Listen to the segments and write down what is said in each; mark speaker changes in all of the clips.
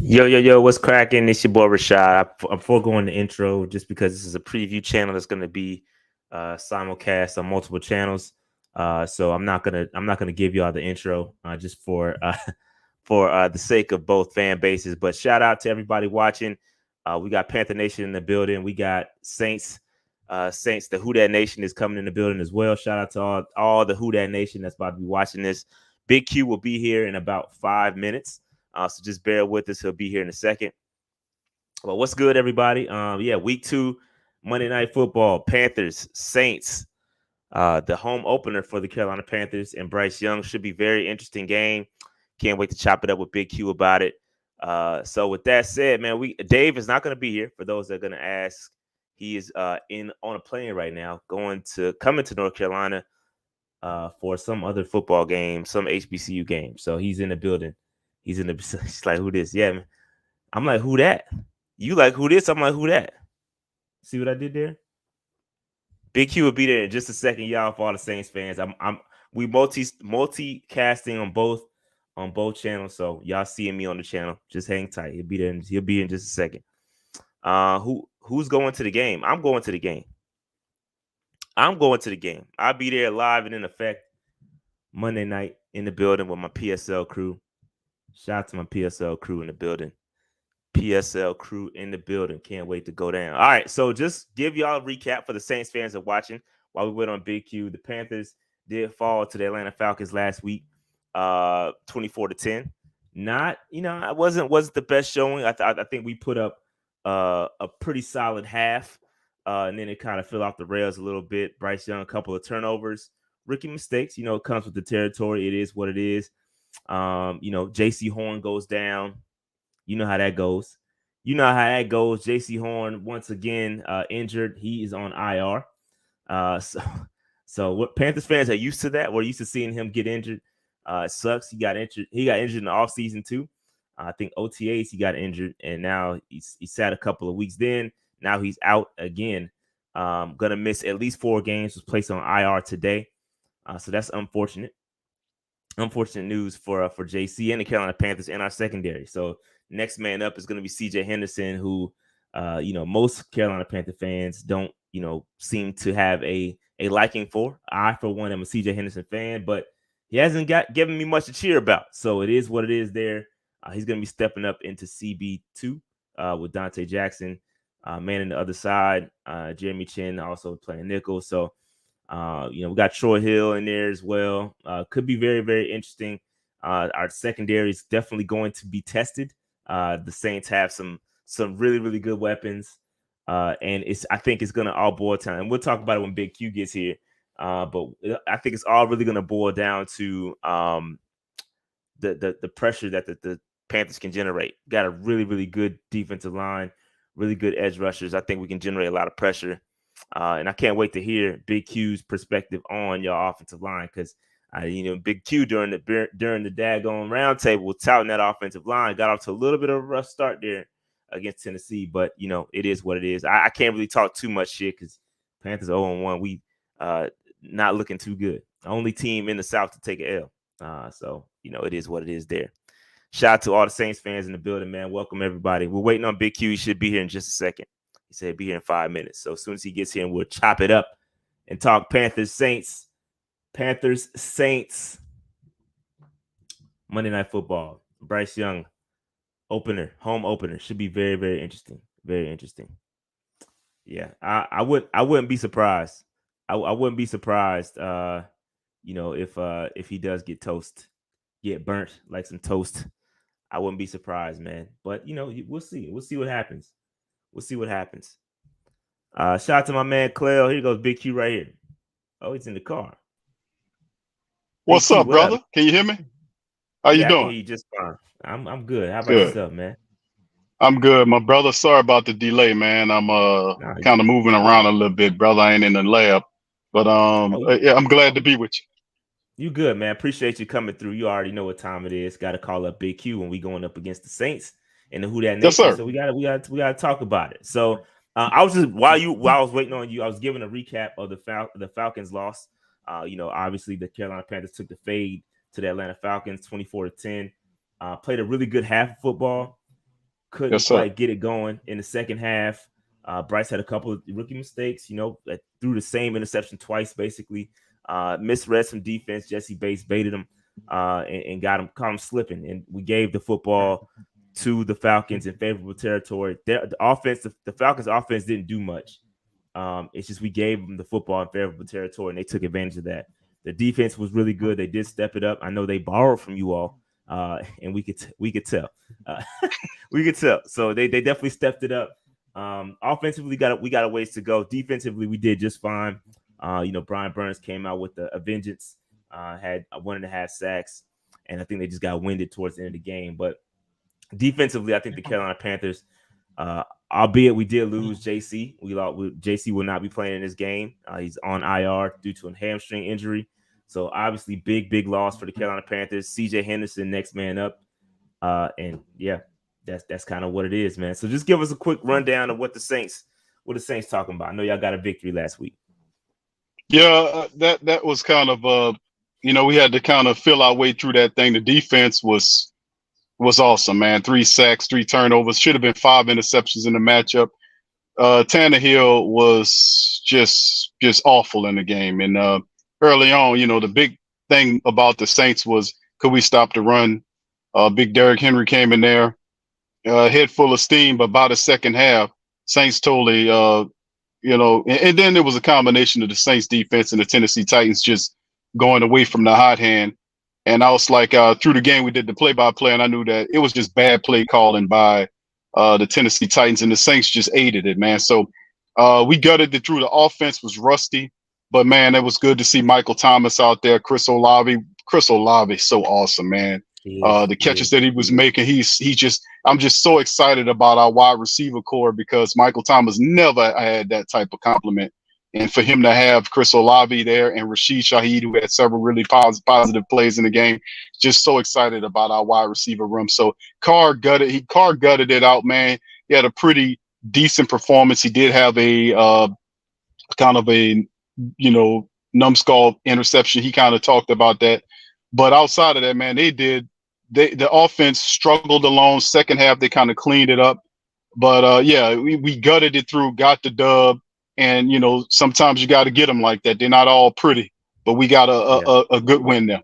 Speaker 1: Yo, what's cracking? It's your boy Rashad. I'm foregoing the intro just because this is a preview channel that's going to be simulcast on multiple channels. So I'm not gonna give y'all the intro just for for the sake of both fan bases. But shout out to everybody watching. We got Panther Nation in the building. We got Saints. The Who Dat Nation is coming in the building as well. Shout out to all the Who Dat Nation that's about to be watching this. Big Q will be here in about 5 minutes. So just bear with us. He'll be here in a second. Well, what's good, everybody? Yeah, week 2, Monday Night Football, Panthers, Saints. The home opener for the Carolina Panthers and Bryce Young should be a very interesting game. Can't wait to chop it up with Big Q about it. So with that said, man, Dave is not going to be here. For those that are going to ask, he is on a plane right now, coming to North Carolina for some other football game, some HBCU game. So he's in the building. He's like, who this? Yeah, man. I'm like, who that? You like who this? I'm like, who that? See what I did there? Big Q will be there in just a second, y'all. For all the Saints fans, we multicasting on both channels, so y'all seeing me on the channel. Just hang tight. He'll be there. He'll be in just a second. Who's going to the game? I'm going to the game. I'll be there live and in effect Monday night in the building with my PSL crew. Shout out to my PSL crew in the building. PSL crew in the building. Can't wait to go down. All right, so just give y'all a recap for the Saints fans that are watching while we went on Big Q. The Panthers did fall to the Atlanta Falcons last week, 24-10. Not, it wasn't the best showing. I think we put up a pretty solid half, and then it kind of fell off the rails a little bit. Bryce Young, a couple of turnovers, rookie mistakes. It comes with the territory. It is what it is. J.C. Horn goes down. You know how that goes. J.C. Horn once again injured. He is on IR. So what Panthers fans are used to that. We're used to seeing him get injured. It sucks. He got injured in the offseason too. I think OTAs he got injured, and now he sat a couple of weeks. Then now he's out again. Gonna miss at least 4 games. Was placed on IR today. So that's unfortunate. Unfortunate news for JC and the Carolina Panthers and our secondary. So next man up is going to be CJ Henderson, who most Carolina Panther fans don't seem to have a liking for. I, for one, am a CJ Henderson fan, but he hasn't given me much to cheer about. So it is what it is there. He's going to be stepping up into CB2 with Dante Jackson, man on the other side. Jeremy Chin also playing nickel. So we got Troy Hill in there as well. Could be very, very interesting. Our secondary is definitely going to be tested. The Saints have some really, really good weapons. And I think it's going to all boil down. And we'll talk about it when Big Q gets here. But I think it's all really going to boil down to the pressure that the Panthers can generate. Got a really, really good defensive line, really good edge rushers. I think we can generate a lot of pressure. And I can't wait to hear Big Q's perspective on your offensive line because, Big Q during the daggone roundtable was touting that offensive line. Got off to a little bit of a rough start there against Tennessee, but it is what it is. I can't really talk too much shit because Panthers 0-1. We not looking too good. Only team in the South to take an L. So it is what it is there. Shout out to all the Saints fans in the building, man. Welcome everybody. We're waiting on Big Q. He should be here in just a second. He said he'll be here in 5 minutes. So as soon as he gets here, we'll chop it up and talk Panthers, Saints. Monday Night Football. Bryce Young, home opener. Should be very, very interesting. Very interesting. Yeah, I wouldn't be surprised. I wouldn't be surprised, if he does get burnt like some toast. I wouldn't be surprised, man. But we'll see. We'll see what happens. Shout out to my man Clell. Here goes Big Q right here. Oh, he's in the car.
Speaker 2: What's up, brother? Can you hear me? How you doing?
Speaker 1: I can hear you just fine. I'm good. How about yourself, man?
Speaker 2: I'm good, my brother. Sorry about the delay, man. I'm kind of moving around a little bit, brother. I ain't in the lab, but yeah, I'm glad to be with you.
Speaker 1: You good, man? Appreciate you coming through. You already know what time it is. Got to call up Big Q when we going up against the Saints and the Who Dat Nation.
Speaker 2: Yes, sir.
Speaker 1: So we gotta talk about it. So I was just while I was waiting on you, I was giving a recap of the Falcons loss. Obviously the Carolina Panthers took the fade to the Atlanta Falcons 24-10. Played a really good half of football. couldn't quite get it going in the second half. Bryce had a couple of rookie mistakes, that threw the same interception twice, basically. Misread some defense. Jesse Bates baited him and caught him slipping. And we gave the football to the Falcons in favorable territory. The Falcons' offense didn't do much. It's just we gave them the football in favorable territory, and they took advantage of that. The defense was really good. They did step it up. I know they borrowed from you all, and we could tell. We could tell. So they definitely stepped it up. Offensively, we got a ways to go. Defensively, we did just fine. Brian Burns came out with a vengeance. Had 1.5 sacks, and I think they just got winded towards the end of the game. But defensively, I think the Carolina Panthers, albeit we did lose JC. JC will not be playing in this game. He's on IR due to a hamstring injury. So obviously, big loss for the Carolina Panthers. CJ Henderson, next man up. And yeah, that's kind of what it is, man. So just give us a quick rundown of what the Saints talking about. I know y'all got a victory last week.
Speaker 2: Yeah, that was kind of we had to kind of feel our way through that thing. The defense was awesome, man. 3 sacks, 3 turnovers. Should have been 5 interceptions in the matchup. Tannehill was just awful in the game. And early on, the big thing about the Saints was, could we stop the run? Big Derrick Henry came in there, head full of steam. But by the second half, Saints totally, and then there was a combination of the Saints defense and the Tennessee Titans just going away from the hot hand. And I was like, through the game, we did the play-by-play, and I knew that it was just bad play calling by the Tennessee Titans, and the Saints just aided it, man. So we gutted it through. The offense was rusty, but, man, it was good to see Michael Thomas out there. Chris Olave is so awesome, man. The catches that he was making, I'm just so excited about our wide receiver core, because Michael Thomas never had that type of compliment. And for him to have Chris Olave there and Rashid Shaheed, who had several really positive plays in the game, just so excited about our wide receiver room. So Carr gutted it out, man. He had a pretty decent performance. He did have a kind of a numbskull interception. He kind of talked about that. But outside of that, man, the offense struggled alone. Second half, they kind of cleaned it up. But we gutted it through, got the dub. And, sometimes you got to get them like that. They're not all pretty, but we got a good win there.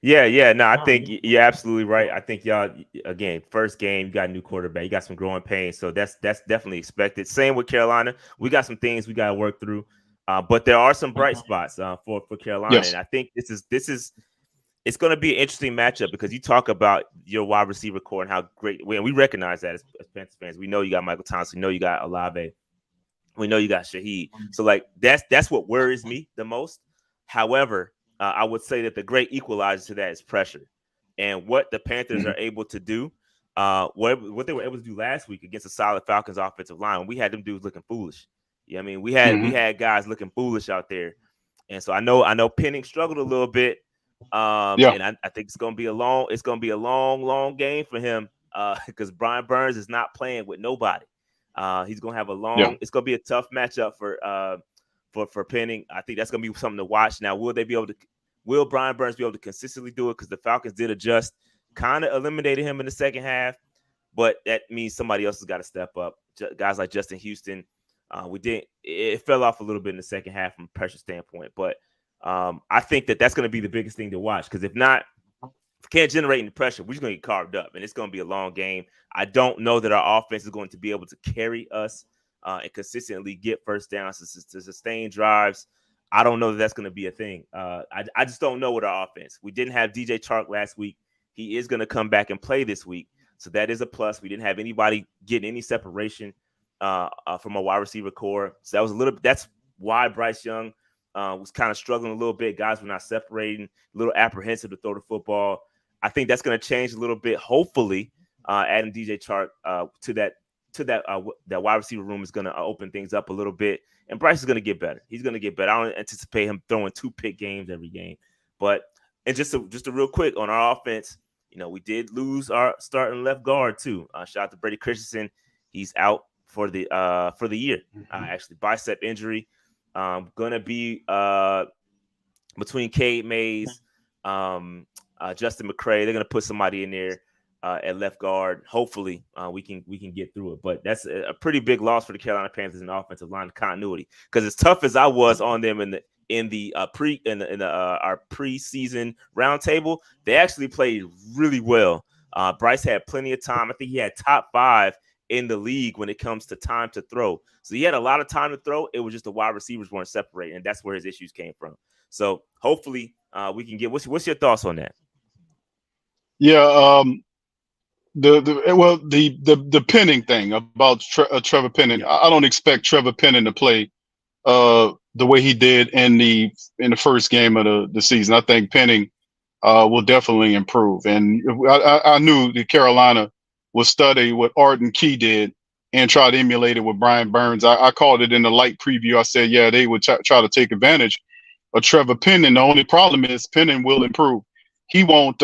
Speaker 1: Yeah. No, I think you're absolutely right. I think y'all, again, first game, you got a new quarterback. You got some growing pains. So that's definitely expected. Same with Carolina. We got some things we got to work through. But there are some bright spots for Carolina. Yes. And I think it's going to be an interesting matchup, because you talk about your wide receiver core and how great. We recognize that as Panthers fans. We know you got Michael Thomas. We know you got Olave. We know you got Shaheed. So, that's what worries me the most. However, I would say that the great equalizer to that is pressure. And what the Panthers are able to do, what they were able to do last week against a solid Falcons offensive line, we had them dudes looking foolish. Yeah, I mean, we had guys looking foolish out there. And so I know Penning struggled a little bit. And I think it's gonna be a long game for him, because Brian Burns is not playing with nobody. He's gonna have it's gonna be a tough matchup for Penning. I think that's gonna be something to watch. Now, will Brian Burns be able to consistently do it? Because the Falcons did adjust, kind of eliminated him in the second half, but that means somebody else has got to step up. Guys like Justin Houston, it fell off a little bit in the second half from a pressure standpoint, but I think that's going to be the biggest thing to watch, because if can't generate any pressure, we're just going to get carved up, and it's going to be a long game. I don't know that our offense is going to be able to carry us and consistently get first downs to sustain drives. I don't know that that's going to be a thing. I just don't know with our offense. We didn't have DJ Chark last week. He is going to come back and play this week, so that is a plus. We didn't have anybody getting any separation from a wide receiver core, so that's why Bryce Young was kind of struggling a little bit. Guys were not separating, a little apprehensive to throw the football. I think that's going to change a little bit. Hopefully, adding DJ Chark to that wide receiver room is going to open things up a little bit. And Bryce is going to get better. He's going to get better. I don't anticipate him throwing 2 pick games every game. But just a real quick on our offense, we did lose our starting left guard too. Shout out to Brady Christensen. He's out for the year. Actually, bicep injury. Gonna be between Cade Mays, Justin McCray. They're gonna put somebody in there at left guard. Hopefully, we can get through it. But that's a pretty big loss for the Carolina Panthers in offensive line continuity. Because as tough as I was on them in the our preseason roundtable, they actually played really well. Bryce had plenty of time. I think he had top 5 in the league when it comes to time to throw. So he had a lot of time to throw. It was just the wide receivers weren't separated, and that's where his issues came from. So hopefully we can get. What's your thoughts on that?
Speaker 2: Yeah, the Penning thing about Trevor Penning.
Speaker 1: Yeah.
Speaker 2: I don't expect Trevor Penning to play the way he did in the first game of the season. I think Penning will definitely improve. And I knew that Carolina would study what Arden Key did and try to emulate it with Brian Burns. I called it in the light preview. I said, yeah, they would try to take advantage of Trevor Penning. The only problem is Penning will improve. He won't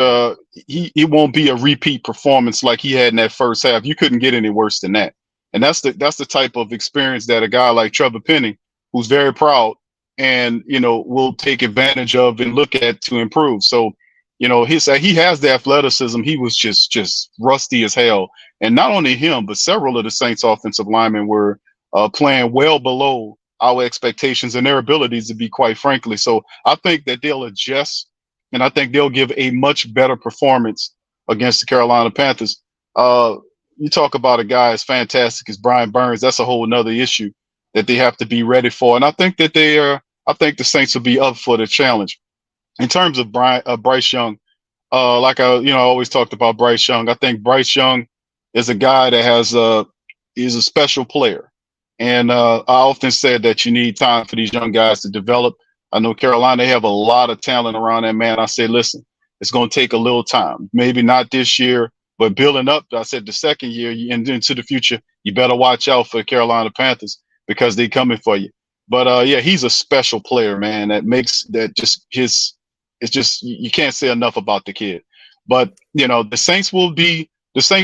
Speaker 2: he won't be a repeat performance like he had in that first half. You couldn't get any worse than that. And that's the type of experience that a guy like Trevor Penning, who's very proud and will take advantage of and look at to improve. So he has the athleticism. He was just rusty as hell. And not only him, but several of the Saints offensive linemen were playing well below our expectations and their abilities, to be quite frankly. So I think that they'll adjust, and I think they'll give a much better performance against the Carolina Panthers. You talk about a guy as fantastic as Brian Burns. That's a whole nother issue that they have to be ready for. And I think that I think the Saints will be up for the challenge. In terms of Bryce Young, like I always talked about Bryce Young. I think Bryce Young is a guy that is a special player, and I often said that you need time for these young guys to develop. I know Carolina, they have a lot of talent around that man. I say, listen, it's going to take a little time. Maybe not this year, but building up. I said the second year and into the future, you better watch out for Carolina Panthers because they're coming for you. But yeah, he's a special player, man. It's just you can't say enough about the kid. But the Saints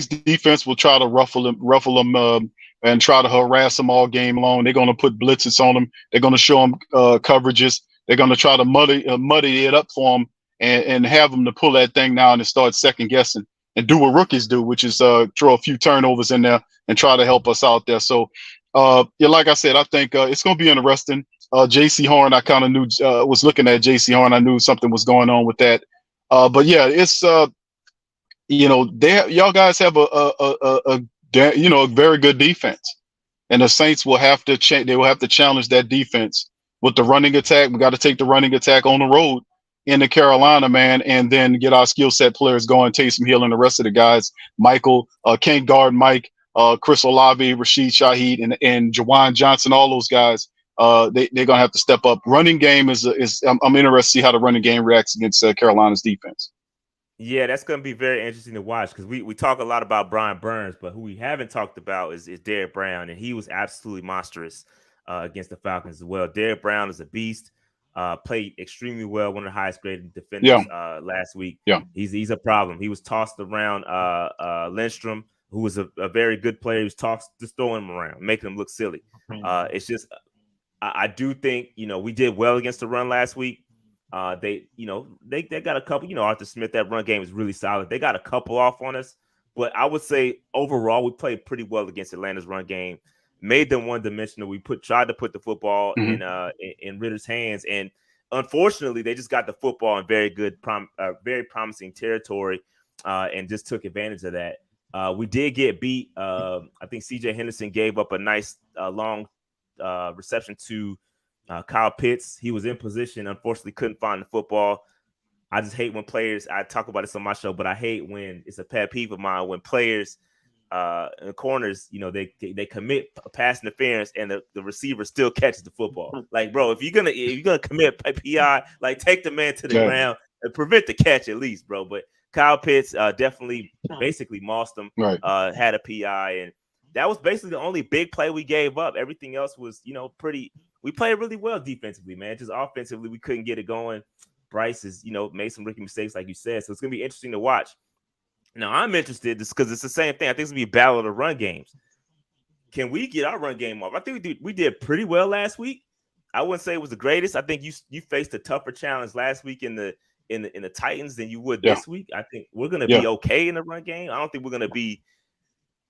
Speaker 2: defense will try to ruffle them and try to harass them all game long. They're going to put blitzes on them. They're going to show them coverages. They're going to try to muddy it up for them and have them to pull that thing down and start second guessing and do what rookies do, which is throw a few turnovers in there and try to help us out there. So yeah, like I said, I think it's going to be interesting. J.C. Horn, I kind of knew, was looking at J.C. Horn. I knew something was going on with that. But yeah, it's y'all guys have a very good defense, and the Saints will have to they will have to challenge that defense with the running attack. We got to take the running attack on the road into Carolina, man, and then get our skill set players going. Taysom Hill and the rest of the guys. Michael can't guard Mike. Chris Olave, Rashid Shaheed, and Jawan Johnson. All those guys. They're gonna have to step up. Running game is I'm interested to see how the running game reacts against Carolina's defense.
Speaker 1: Yeah, that's going to be very interesting to watch because we talk a lot about Brian Burns, but who we haven't talked about is Derrick Brown, and he was absolutely monstrous against the Falcons as well. Derrick Brown is a beast. Played extremely well, one of the highest graded defenders last week.
Speaker 2: Yeah,
Speaker 1: he's a problem. He was tossed around Lindstrom, who was a very good player. He was tossed, just throwing him around, making him look silly. It's just I do think we did well against the run last week. They got a couple. Arthur Smith, that run game is really solid. They got a couple off on us, but I would say overall we played pretty well against Atlanta's run game. Made them one dimensional. We tried to put the football in Ritter's hands, and unfortunately, they just got the football in very promising territory, and just took advantage of that. We did get beat. I think C.J. Henderson gave up a nice long reception to Kyle Pitts. He was in position, unfortunately couldn't find the football. I just hate when players, I talk about this on my show, but I hate when it's a pet peeve of mine when players in corners, they commit pass interference and the receiver still catches the football. Like, bro, if you're gonna commit PI, like take the man to the ground and prevent the catch at least, bro. But Kyle Pitts definitely basically mossed him, had a PI, and that was basically the only big play we gave up. Everything else was, pretty. We played really well defensively, man. Just offensively, we couldn't get it going. Bryce has, made some rookie mistakes, like you said. So it's gonna be interesting to watch. Now I'm interested just because it's the same thing. I think it's gonna be a battle of the run games. Can we get our run game off? I think we did pretty well last week. I wouldn't say it was the greatest. I think you faced a tougher challenge last week in the in the Titans than you would
Speaker 2: Yeah.
Speaker 1: this week. I think we're going to
Speaker 2: Yeah.
Speaker 1: be okay in the run game. I don't think we're going to be.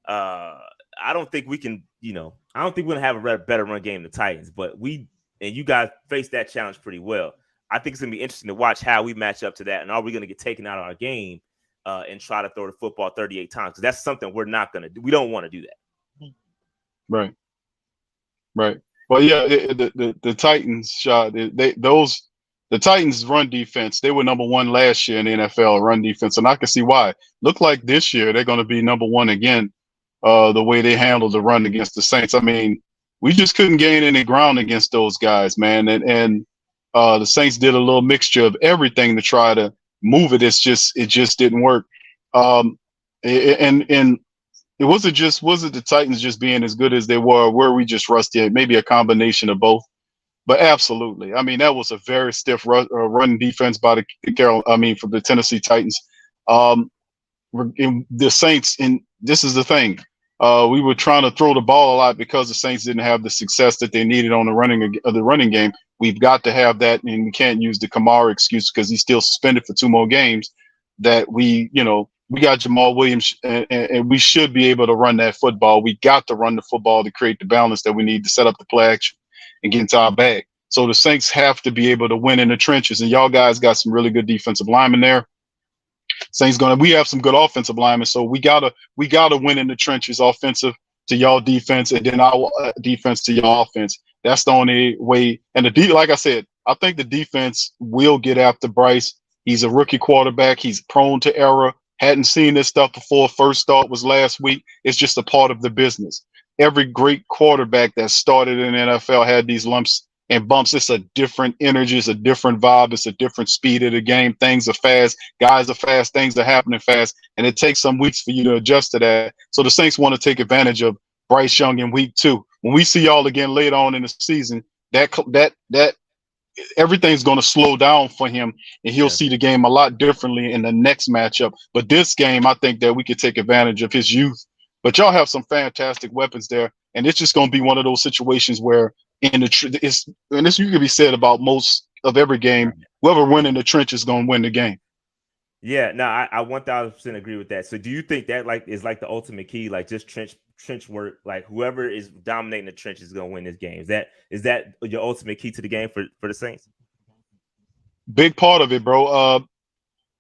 Speaker 1: I don't think we can. I don't think we're going to have a better run game than the Titans. But you guys face that challenge pretty well. I think it's going to be interesting to watch how we match up to that, and are we going to get taken out of our game and try to throw the football 38 times? Because that's something we're not going to do. We don't want to do that.
Speaker 2: Right. Well, yeah, the Titans shot the Titans run defense. They were number one last year in the NFL run defense, and I can see why. Look like this year they're going to be number one again. The way they handled the run against the Saints. I mean, we just couldn't gain any ground against those guys, man. And the Saints did a little mixture of everything to try to move it. It just didn't work. And it wasn't the Titans just being as good as they were we just rusty? Maybe a combination of both. But absolutely, I mean, that was a very stiff run defense by for the Tennessee Titans. The Saints, and this is the thing, we were trying to throw the ball a lot because the Saints didn't have the success that they needed on the running game. We've got to have that, and we can't use the Kamara excuse because he's still suspended for 2 more games. That we got Jamal Williams, and we should be able to run that football. We got to run the football to create the balance that we need to set up the play action and get into our bag. So the Saints have to be able to win in the trenches, and y'all guys got some really good defensive linemen there. Saints we have some good offensive linemen, so we gotta win in the trenches, offensive to y'all defense, and then our defense to y'all offense. That's the only way. And like I said, I think the defense will get after Bryce. He's a rookie quarterback. He's prone to error. Hadn't seen this stuff before. First start was last week. It's just a part of the business. Every great quarterback that started in the NFL had these lumps and bumps. It's a different energy. It's a different vibe. It's a different speed of the game. Things are fast. Guys are fast. Things are happening fast. And it takes some weeks for you to adjust to that. So the Saints want to take advantage of Bryce Young in week 2. When we see y'all again later on in the season, that everything's going to slow down for him, and he'll see the game a lot differently in the next matchup. But this game, I think that we could take advantage of his youth. But y'all have some fantastic weapons there, and it's just going to be one of those situations where and this you could be said about most of every game. Whoever wins in the trench is going to win the game.
Speaker 1: Yeah, no, I 1000% agree with that. So do you think that is the ultimate key, like just trench work, like whoever is dominating the trench is going to win this game? Is that your ultimate key to the game for the Saints?
Speaker 2: Big part of it, bro.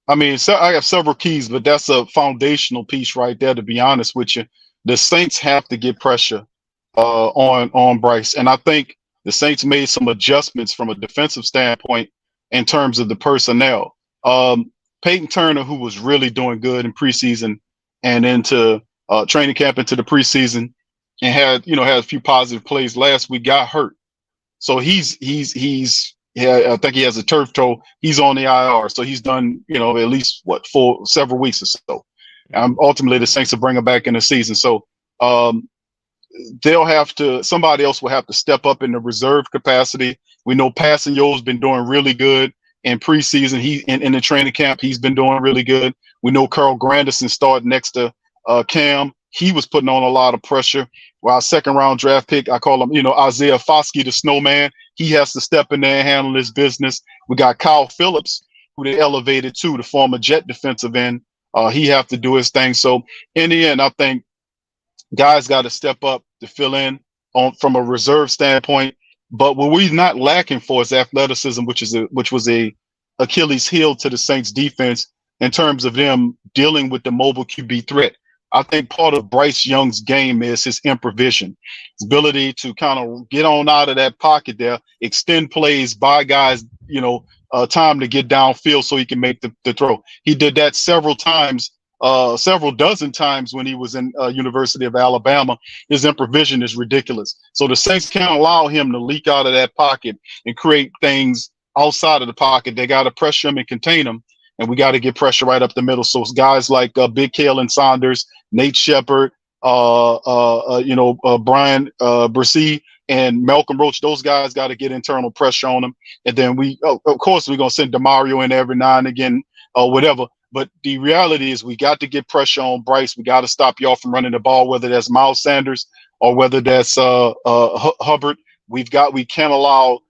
Speaker 2: I mean, I have several keys, but that's a foundational piece right there, to be honest with you. The Saints have to get pressure on Bryce. And I think the Saints made some adjustments from a defensive standpoint in terms of the personnel. Peyton Turner, who was really doing good in preseason and into training camp into the preseason and had a few positive plays last week, got hurt. So I think he has a turf toe. He's on the IR. So he's done, at least for several weeks or so. Ultimately, the Saints will bring him back in the season. So somebody else will have to step up in the reserve capacity. We know Passanyo's been doing really good in preseason. In the training camp, he's been doing really good. We know Carl Granderson started next to Cam. He was putting on a lot of pressure. While our 2nd round draft pick, I call him, Isaiah Foskey, the snowman. He has to step in there and handle his business. We got Kyle Phillips, who they elevated to the former Jet defensive end. He have to do his thing. So in the end, I think guys got to step up to fill in from a reserve standpoint. But what we're not lacking for is athleticism, which was a Achilles heel to the Saints defense in terms of them dealing with the mobile QB threat. I think part of Bryce Young's game is his improvisation, his ability to kind of get on out of that pocket there, extend plays, buy guys, time to get downfield so he can make the throw. He did that several times, several dozen times when he was in University of Alabama. His improvisation is ridiculous. So the Saints can't allow him to leak out of that pocket and create things outside of the pocket. They got to pressure him and contain him. And we got to get pressure right up the middle. So it's guys like Big Kalen Saunders, Nate Shepard, Brian Brissy, and Malcolm Roach. Those guys got to get internal pressure on them. And then of course, we're going to send DeMario in every now and again, whatever. But the reality is we got to get pressure on Bryce. We got to stop y'all from running the ball, whether that's Miles Sanders or whether that's Hubbard. We can't allow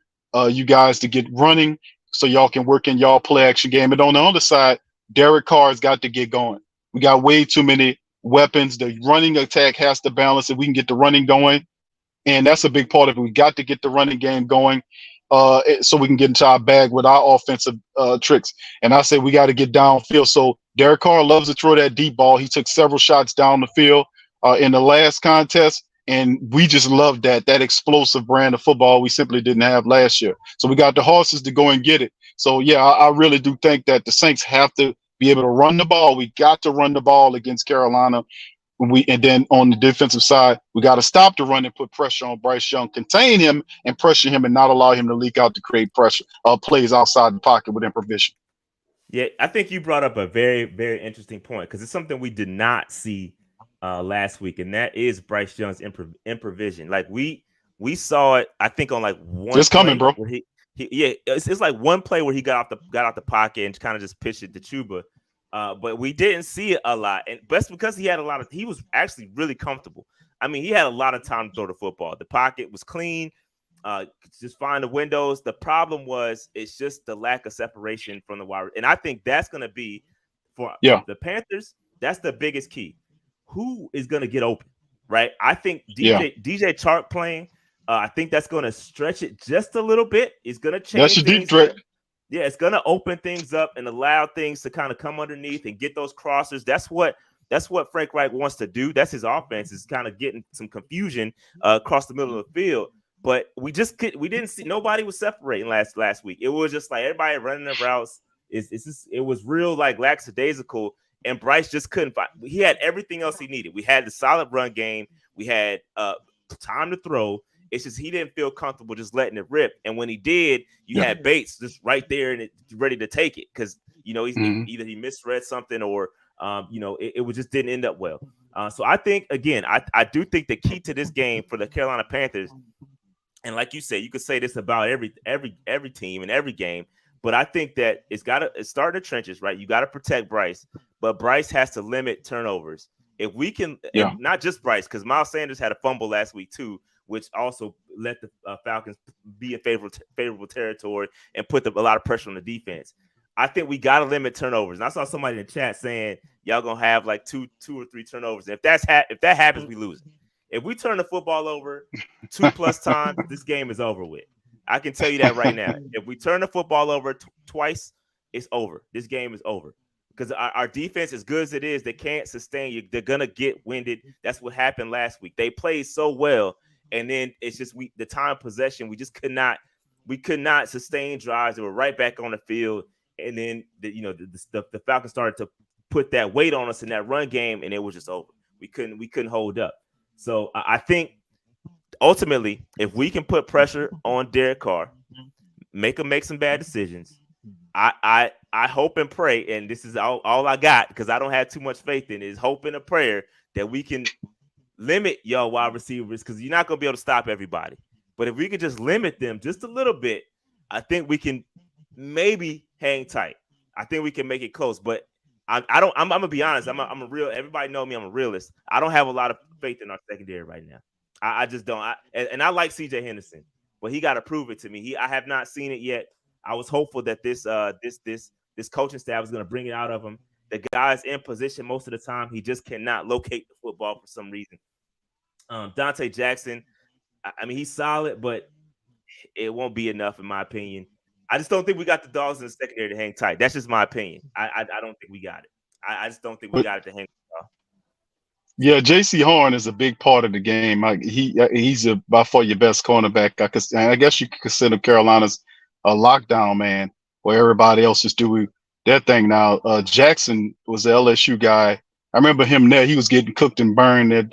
Speaker 2: you guys to get running so y'all can work in y'all play action game. And on the other side, Derek Carr's got to get going. We got way too many weapons. The running attack has to balance if we can get the running going. And that's a big part of it. We got to get the running game going so we can get into our bag with our offensive tricks. And I say we got to get downfield. So Derek Carr loves to throw that deep ball. He took several shots down the field in the last contest. And we just love that explosive brand of football we simply didn't have last year. So we got the horses to go and get it. So, yeah, I really do think that the Saints have to be able to run the ball. We got to run the ball against Carolina. And then on the defensive side, we got to stop the run and put pressure on Bryce Young, contain him and pressure him and not allow him to leak out to create pressure, plays outside the pocket with improvisation.
Speaker 1: Yeah, I think you brought up a very, very interesting point because it's something we did not see last week, and that is Bryce Young's improvisation. Like we saw it, I think, on like one.
Speaker 2: Just coming, bro.
Speaker 1: Where it's like one play where he got out the pocket and kind of just pitched it to Chuba. But we didn't see it a lot, and that's because he was actually really comfortable. I mean, he had a lot of time to throw the football. The pocket was clean, just find the windows. The problem was it's just the lack of separation from the wide, and I think that's going to be for the Panthers. That's the biggest key. Who is going to get open, right? I think DJ Chark playing. I think that's going to stretch it just a little bit. It's going to change.
Speaker 2: That's your deep threat.
Speaker 1: Yeah, it's going to open things up and allow things to kind of come underneath and get those crossers. That's what Frank Reich wants to do. That's his offense, is kind of getting some confusion across the middle of the field. But we didn't see, nobody was separating last week. It was just like everybody running their routes. It was real like lackadaisical, and Bryce just couldn't find. He had everything else he needed. We had the solid run game. We had time to throw. It's just he didn't feel comfortable just letting it rip. And when he did, you had Bates just right there and ready to take it because, either he misread something or, it just didn't end up well. So I think, again, I do think the key to this game for the Carolina Panthers, and like you said, you could say this about every team and every game, but I think that it's start in the trenches, right? You got to protect Bryce, but Bryce has to limit turnovers. If we can, not just Bryce, because Miles Sanders had a fumble last week too, which also let the Falcons be in favorable territory and put a lot of pressure on the defense. I think we got to limit turnovers. And I saw somebody in the chat saying y'all gonna have like two or three turnovers. If that happens, we lose. If we turn the football over 2+ times, this game is over with. I can tell you that right now. If we turn the football over twice, it's over. This game is over. Because our defense, as good as it is, they can't sustain you. They're gonna get winded. That's what happened last week. They played so well, and then it's just the time possession. We just could not sustain drives. They were right back on the field, and then the Falcons started to put that weight on us in that run game, and it was just over. We couldn't hold up. So I think ultimately, if we can put pressure on Derek Carr, make him make some bad decisions. I hope and pray, and this is all I got because I don't have too much faith in it, is hope and a prayer that we can limit y'all wide receivers because you're not going to be able to stop everybody. But if we can just limit them just a little bit, I think we can maybe hang tight. I think we can make it close. But I'm going to be honest. I'm a real – everybody know me. I'm a realist. I don't have a lot of faith in our secondary right now. I just don't. And I like C.J. Henderson, but he got to prove it to me. I have not seen it yet. I was hopeful that this coaching staff was going to bring it out of him. The guy's in position most of the time. He just cannot locate the football for some reason. Dante Jackson, I mean, he's solid, but it won't be enough in my opinion. I just don't think we got the dogs in the secondary to hang tight. That's just my opinion. I don't think we got it. I just don't think we got it to hang tight.
Speaker 2: Yeah, J.C. Horn is a big part of the game. He's by far your best cornerback. I guess you could consider Carolina's a lockdown man, where everybody else is doing their thing now. Jackson was the LSU guy. I remember him there. He was getting cooked and burned at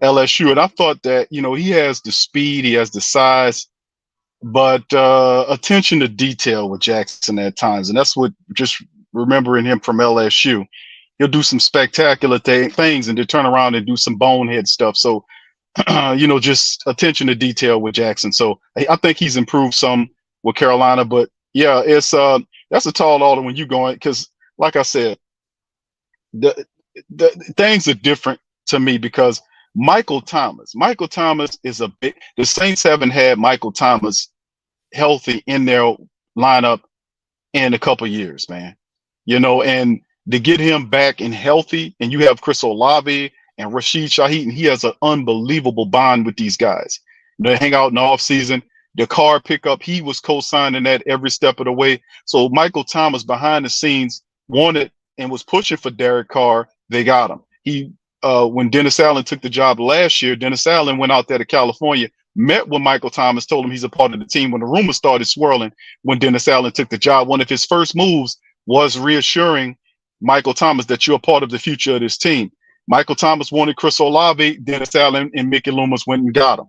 Speaker 2: LSU, and I thought that he has the speed, he has the size, but attention to detail with Jackson at times, and that's what just remembering him from LSU. He'll do some spectacular things and then turn around and do some bonehead stuff. So, just attention to detail with Jackson. So I think he's improved some with Carolina, but yeah, it's that's a tall order when you're going, because like I said, the things are different to me because Michael Thomas is the Saints haven't had Michael Thomas healthy in their lineup in a couple years, man. And to get him back and healthy, and you have Chris Olave and Rashid Shaheed, and he has an unbelievable bond with these guys. They hang out in the offseason. The car pickup, he was co-signing that every step of the way. So Michael Thomas behind the scenes wanted and was pushing for Derek Carr. They got him. When Dennis Allen took the job last year, Dennis Allen went out there to California, met with Michael Thomas, told him he's a part of the team. When the rumors started swirling, when Dennis Allen took the job, one of his first moves was reassuring Michael Thomas that you're a part of the future of this team. Michael Thomas wanted Chris Olave, Dennis Allen and Mickey Loomis went and got him.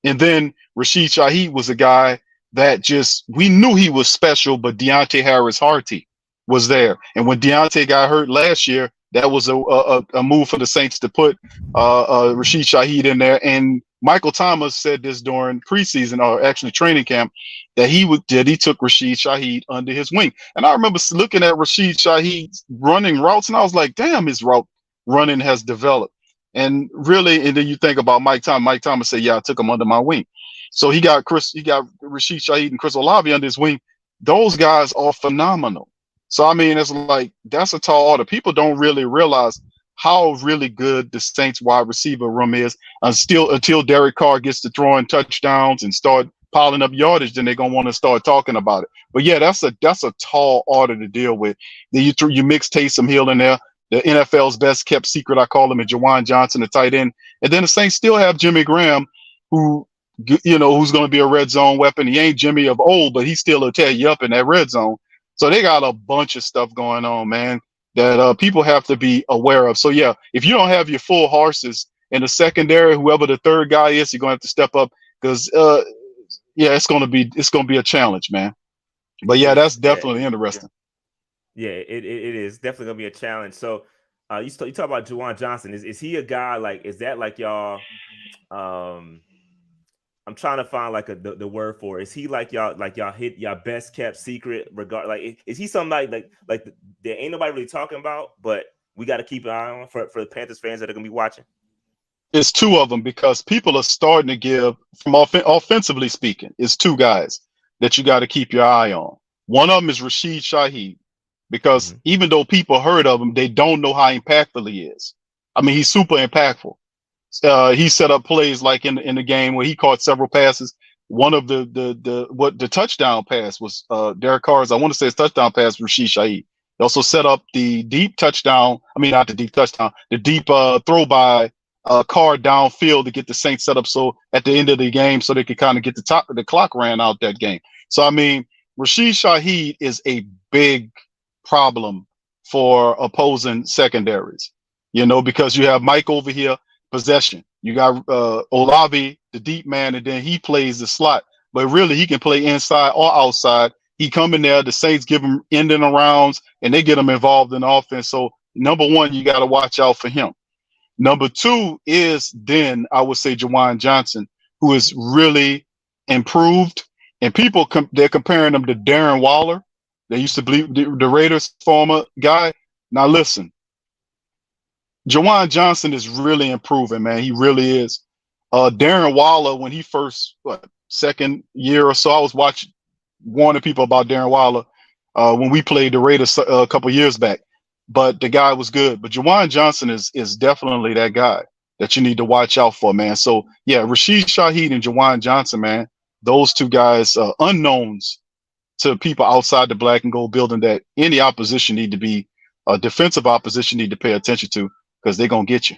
Speaker 2: And then Rashid Shaheed was a guy that we knew he was special, but Deontay Harris-Harty was there. And when Deontay got hurt last year, that was a move for the Saints to put Rashid Shaheed in there. And Michael Thomas said this during preseason, or actually training camp, that he took Rashid Shaheed under his wing. And I remember looking at Rashid Shaheed running routes, and I was like, damn, his route running has developed. And really, and then you think about Mike Thomas. Mike Thomas said, yeah, I took him under my wing. So he got Rashid Shaheed and Chris Olave under his wing. Those guys are phenomenal. So, I mean, it's like, that's a tall order. People don't really realize how really good the Saints wide receiver room is until Derek Carr gets to throwing touchdowns and start piling up yardage, then they're going to want to start talking about it. But yeah, that's a tall order to deal with. Then you mix Taysom Hill in there, the NFL's best kept secret, I call him, and Juwan Johnson, the tight end. And then the Saints still have Jimmy Graham, who's going to be a red zone weapon. He ain't Jimmy of old, but he still will tear you up in that red zone. So they got a bunch of stuff going on, man, that people have to be aware of. So yeah, if you don't have your full horses in the secondary, whoever the third guy is, you're going to have to step up because it's going to be a challenge, man. But yeah, that's definitely interesting.
Speaker 1: Yeah, it is definitely going to be a challenge. So you talk about Juwan Johnson. Is he a guy is that like y'all? I'm trying to find the word for it. Is he like y'all hit y'all best kept secret is he something like there ain't nobody really talking about, but we got to keep an eye on for the Panthers fans that are gonna be watching?
Speaker 2: It's two of them because people are starting to give, from offensively speaking, it's two guys that you got to keep your eye on. One of them is Rashid Shaheed because even though people heard of him, they don't know how impactful he is. I mean, he's super impactful. He set up plays like in the game where he caught several passes. One of the touchdown pass was Derek Carr's. I want to say his touchdown pass was Rashid Shaheed. He also set up the deep touchdown. I mean, not the deep touchdown, the deep throw by Carr downfield to get the Saints set up so at the end of the game so they could kind of get the clock ran out that game. So I mean, Rashid Shaheed is a big problem for opposing secondaries. Because you have Mike over here. Possession. You got Olave, the deep man, and then he plays the slot. But really, he can play inside or outside. He come in there. The Saints give him ending arounds, and they get him involved in offense. So number one, you got to watch out for him. Number two is then I would say Juwan Johnson, who is really improved, and people they're comparing him to Darren Waller. They used to believe the Raiders former guy. Now listen. Juwan Johnson is really improving, man. He really is. Darren Waller, when he first second year or so, I was warning people about Darren Waller when we played the Raiders a couple years back. But the guy was good. But Juwan Johnson is definitely that guy that you need to watch out for, man. So yeah, Rashid Shaheed and Juwan Johnson, man, those two guys, unknowns to people outside the black and gold building that any opposition need to be defensive opposition need to pay attention to. Because they're gonna get you.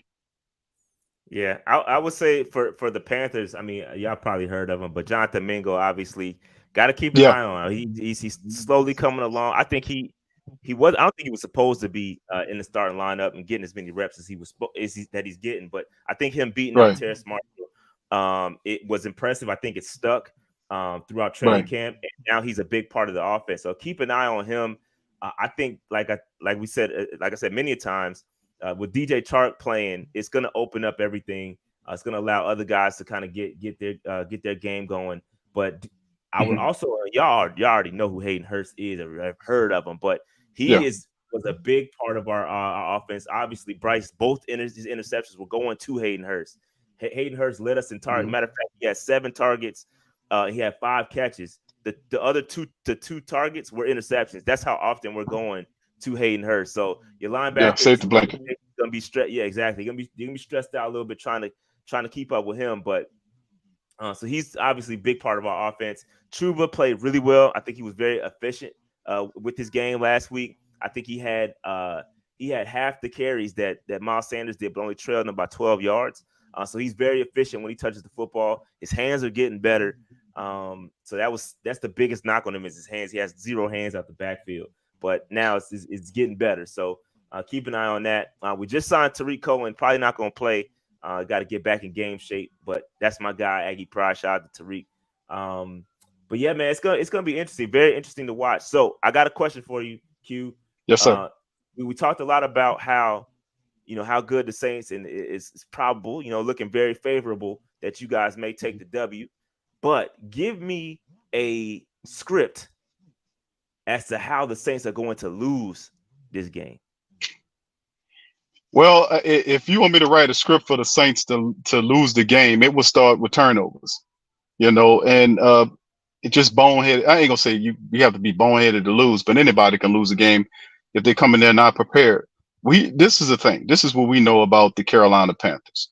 Speaker 1: Yeah, I would say for the Panthers, I mean, y'all probably heard of him, but Jonathan Mingo obviously got to keep an eye on him. He's slowly coming along. I think I don't think he was supposed to be in the starting lineup and getting as many reps as that he's getting. But I think him beating out Terrace Marshall, it was impressive. I think it stuck throughout training camp, and now he's a big part of the offense. So keep an eye on him. I think, like I said many times. With DJ Chark playing, it's going to open up everything. It's going to allow other guys to kind of get their game going. But I would also y'all already know who Hayden Hurst is, or have heard of him. But he was a big part of our offense. Obviously, Bryce, both his interceptions were going to Hayden Hurst. Hayden Hurst led us in target. Matter of fact, he had 7 targets. He had 5 catches. the other two targets were interceptions. That's how often we're going to Hayden Hurst. So your
Speaker 2: Yeah,
Speaker 1: linebacker
Speaker 2: safety blanket.
Speaker 1: gonna be stressed. Yeah, exactly. You're gonna be stressed out a little bit trying to keep up with him. But so he's obviously a big part of our offense. Truba played really well. I think he was very efficient with his game last week. I think he had half the carries that Miles Sanders did, but only trailed him by 12 yards. So he's very efficient when he touches the football. His hands are getting better. So that's the biggest knock on him is his hands. He has 0 hands out the backfield, but now it's getting better. So keep an eye on that. We just signed Tariq Cohen. Probably not going to play. Got to get back in game shape, but that's my guy, Aggie Pride. Shout out to Tariq. But yeah, man, it's gonna be interesting. Very interesting to watch. So I got a question for you, Q.
Speaker 2: Yes, sir.
Speaker 1: We talked a lot about how good the Saints and it's probable, looking very favorable that you guys may take the W. But give me a script as to how the Saints are going to lose this game.
Speaker 2: Well, if you want me to write a script for the Saints to lose the game, it will start with turnovers, and it just boneheaded. I ain't gonna say you have to be boneheaded to lose, but anybody can lose a game if they come in there not prepared. This is the thing. This is what we know about the Carolina Panthers.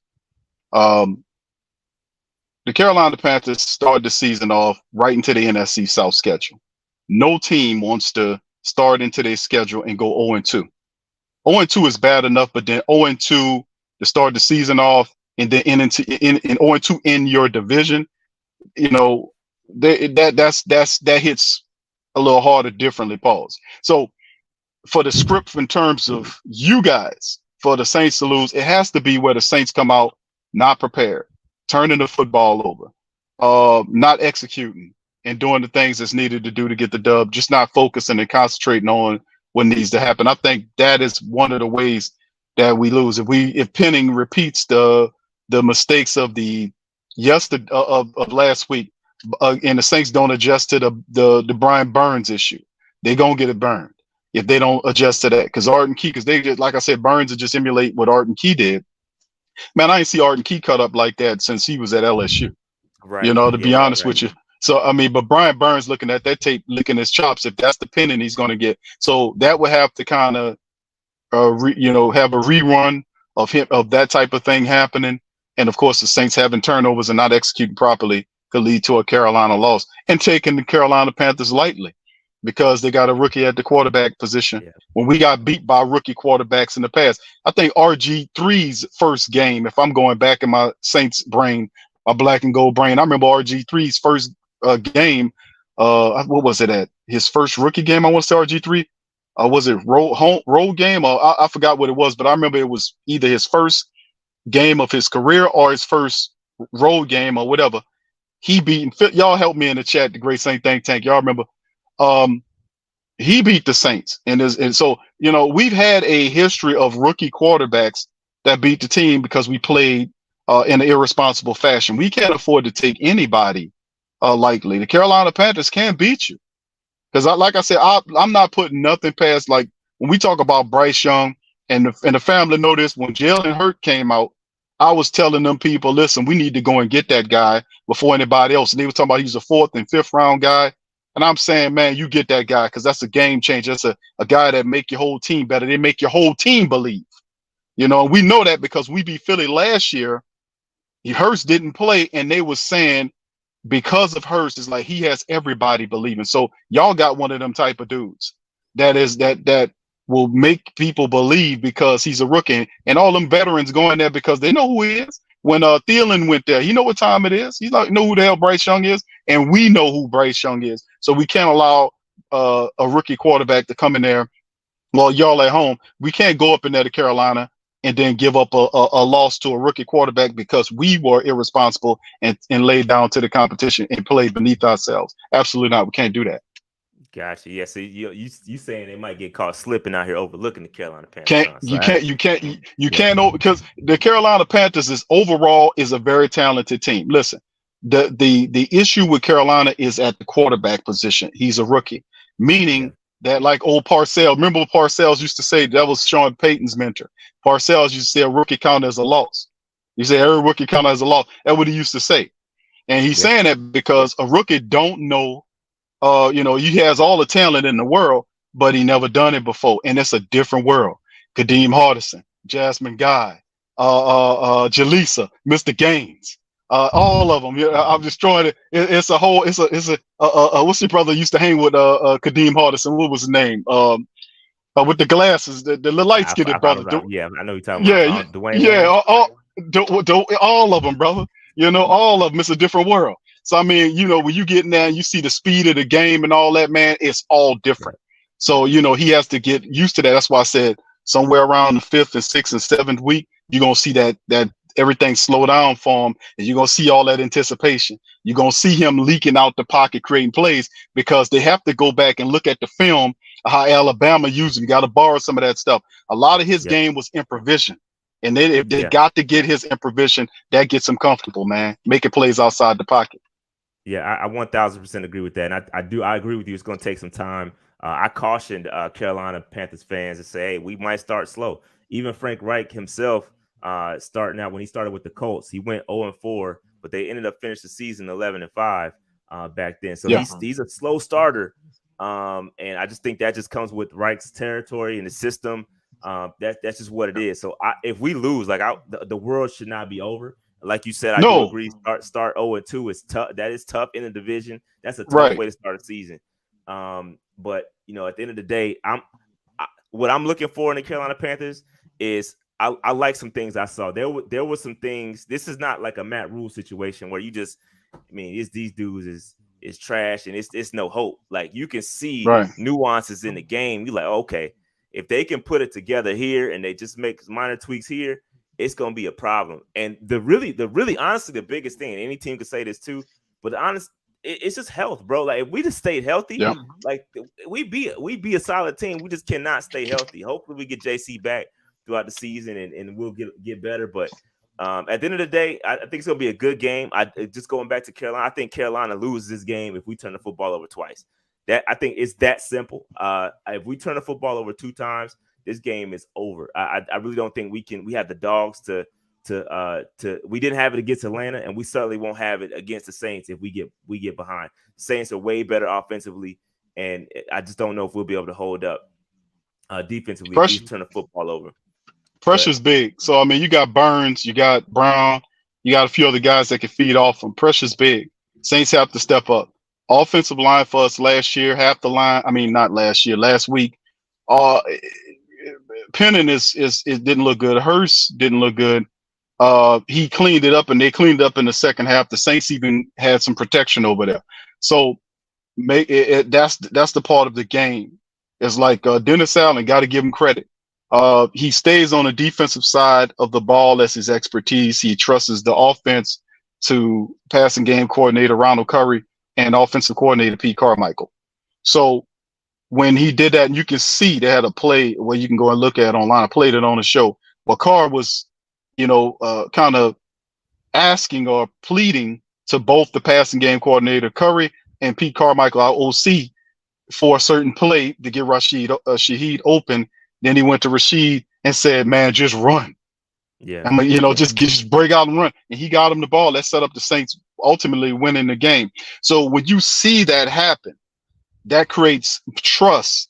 Speaker 2: The Carolina Panthers started the season off right into the NFC South schedule. No team wants to start into their schedule and go 0-2. 0-2 is bad enough, but then 0-2 to start the season off and then in 0-2 in your division, that hits a little harder differently. Pause. So for the script in terms of you guys, for the Saints to lose, it has to be where the Saints come out not prepared, turning the football over, not executing and doing the things that's needed to do to get the dub, just not focusing and concentrating on what needs to happen. I think that is one of the ways that we lose. If Penning repeats the mistakes of of last week, and the Saints don't adjust to the Brian Burns issue, they're gonna get it burned if they don't adjust to that. Because Arden Key, because they just, like I said, Burns will just emulate what Arden Key did. Man, I ain't see Arden Key cut up like that since he was at LSU.
Speaker 1: Right.
Speaker 2: To be honest with you. So, I mean, but Brian Burns looking at that tape, licking his chops, if that's the Penning he's going to get. So that would have to kind of, have a rerun of that type of thing happening. And of course, the Saints having turnovers and not executing properly could lead to a Carolina loss, and taking the Carolina Panthers lightly because they got a rookie at the quarterback position. Yeah. When we got beat by rookie quarterbacks in the past, I think RG3's first game, if I'm going back in my Saints brain, my black and gold brain, I remember RG3's first game. What was it at? His first rookie game, I want to say RG3. Was it road game? Or I forgot what it was, but I remember it was either his first game of his career or his first road game or whatever. He beat, y'all help me in the chat, the Great Saint Think Tank. Y'all remember? He beat the Saints. And so, we've had a history of rookie quarterbacks that beat the team because we played in an irresponsible fashion. We can't afford to take anybody lightly. The Carolina Panthers can beat you. Because like I said, I'm not putting nothing past, like when we talk about Bryce Young and the family know this, when Jalen Hurts came out, I was telling them people, listen, we need to go and get that guy before anybody else. And they were talking about he's a 4th and 5th round guy. And I'm saying, man, you get that guy because that's a game changer. That's a guy that make your whole team better. They make your whole team believe. We know that because we beat Philly last year. Hurts didn't play, and they was saying because of Hurts, it's like he has everybody believing. So y'all got one of them type of dudes that will make people believe because he's a rookie, and all them veterans going there because they know who he is. When Thielen went there, he know what time it is. He's like, know who the hell Bryce Young is, and we know who Bryce Young is. So we can't allow a rookie quarterback to come in there. Well, y'all at home, we can't go up in there to Carolina and then give up a loss to a rookie quarterback because we were irresponsible and laid down to the competition and played beneath ourselves. Absolutely not. We can't do that.
Speaker 1: Gotcha. Yeah. So you saying they might get caught slipping out here overlooking the Carolina Panthers?
Speaker 2: You can't because the Carolina Panthers is a very talented team. Listen, the issue with Carolina is at the quarterback position. He's a rookie, meaning that like old Parcells. Remember what Parcells used to say? That was Sean Payton's mentor. Parcells used to say a rookie count as a loss. You say every rookie count as a loss. That's what he used to say. And he's saying that because a rookie don't know He has all the talent in the world, but he never done it before, and it's a different world. Kadeem Hardison, Jasmine Guy, Jaleesa, Mr. Gaines, all of them. Yeah, I'm destroying it. It's a whole. What's your brother used to hang with? Kadeem Hardison. What was his name? With the glasses, the light skinned brother.
Speaker 1: Yeah, I know you're talking
Speaker 2: Yeah,
Speaker 1: about Dwayne.
Speaker 2: yeah, all of them, brother. All of them. It's a different world. So I mean, when you get in there and you see the speed of the game and all that, man, it's all different. So he has to get used to that. That's why I said somewhere around the 5th and 6th and 7th week, you're gonna see that everything slow down for him, and you're gonna see all that anticipation. You're gonna see him leaking out the pocket, creating plays, because they have to go back and look at the film of how Alabama used him. You got to borrow some of that stuff. A lot of his game was improvisation. And then if they got to get his improvisation, that gets him comfortable, man. Making plays outside the pocket.
Speaker 1: Yeah, I 1000% agree with that. And I agree with you. It's going to take some time. I cautioned Carolina Panthers fans to say, hey, we might start slow. Even Frank Reich himself, starting out when he started with the Colts, he went 0-4, but they ended up finishing the season 11-5 back then. So he's a slow starter. And I just think that just comes with Reich's territory and the system. That's just what it is. So if we lose, the world should not be over. Like you said, I do agree. Start 0-2 is tough. That is tough in the division. That's a tough way to start a season. But at the end of the day, what I'm looking for in the Carolina Panthers is I like some things I saw. There were some things. This is not like a Matt Rule situation where these dudes is trash and it's no hope. Like you can see nuances in the game. You're like, okay, if they can put it together here and they just make minor tweaks here, it's gonna be a problem. And honestly, the biggest thing, and any team could say this too, but it's just health, bro. Like if we just stayed healthy, like we be a solid team. We just cannot stay healthy. Hopefully we get JC back throughout the season and we'll get better. But at the end of the day, I think it's gonna be a good game. Just going back to Carolina, I think Carolina loses this game if we turn the football over twice. That I think it's that simple. If we turn the football over 2 times, this game is over. I really don't think we have the dogs to we didn't have it against Atlanta, and we certainly won't have it against the Saints if we get behind. The Saints are way better offensively, and I just don't know if we'll be able to hold up defensively if we turn the football over.
Speaker 2: Pressure's big. So I mean, you got Burns, you got Brown, you got a few other guys that can feed off them. Pressure's big. Saints have to step up. Offensive line for us last year, half the line. I mean, not last year, last week. Pennon it didn't look good. Hurst didn't look good. He cleaned it up, and they cleaned up in the second half. The Saints even had some protection over there. So that's the part of the game. It's like Dennis Allen, got to give him credit. He stays on the defensive side of the ball. That's his expertise. He trusts the offense to passing game coordinator Ronald Curry and offensive coordinator Pete Carmichael. So when he did that, and you can see they had a play where you can go and look at online. I played it on the show. Well, Carr was, kind of asking or pleading to both the passing game coordinator Curry and Pete Carmichael, our OC, for a certain play to get Shaheed open. Then he went to Rashid and said, "Man, just run."
Speaker 1: Yeah,
Speaker 2: I mean, just break out and run. And he got him the ball. That set up the Saints ultimately winning the game. So when you see that happen, that creates trust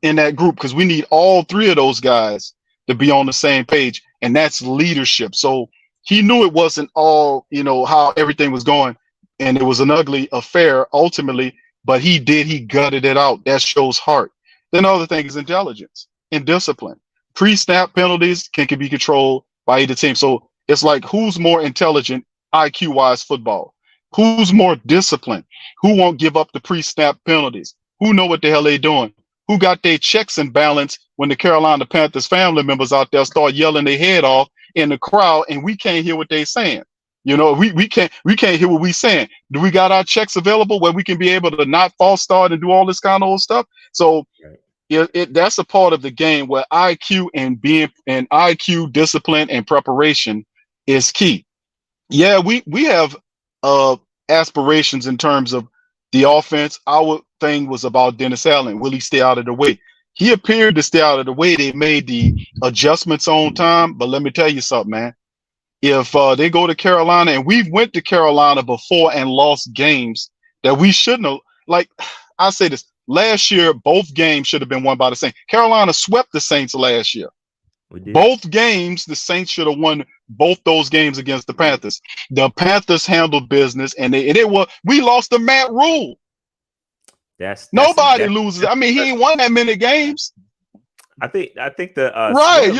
Speaker 2: in that group, because we need all 3 of those guys to be on the same page, and that's leadership. So he knew it wasn't all, how everything was going, and it was an ugly affair ultimately, but he gutted it out. That shows heart. Then the other thing is intelligence and discipline. Pre-snap penalties can be controlled by either team. So it's like, who's more intelligent IQ-wise football? Who's more disciplined? Who won't give up the pre-snap penalties? Who know what the hell they doing? Who got their checks in balance when the Carolina Panthers family members out there start yelling their head off in the crowd and we can't hear what they're saying? We can't hear what we're saying. Do we got our checks available where we can be able to not false start and do all this kind of old stuff? So that's a part of the game where IQ and IQ, discipline, and preparation is key. Yeah, we have aspirations in terms of the offense. Our thing was about Dennis Allen. Will he stay out of the way? He appeared to stay out of the way. They made the adjustments on time. But let me tell you something, man. If they go to Carolina, and we've went to Carolina before and lost games that we shouldn't have. Like, I say this. Last year, both games should have been won by the Saints. Carolina swept the Saints last year. Both games, the Saints should have won both those games against the Panthers. The Panthers handled business, and we lost to Matt Rule. Nobody loses. I mean, he ain't won that many games.
Speaker 1: I think the
Speaker 2: right.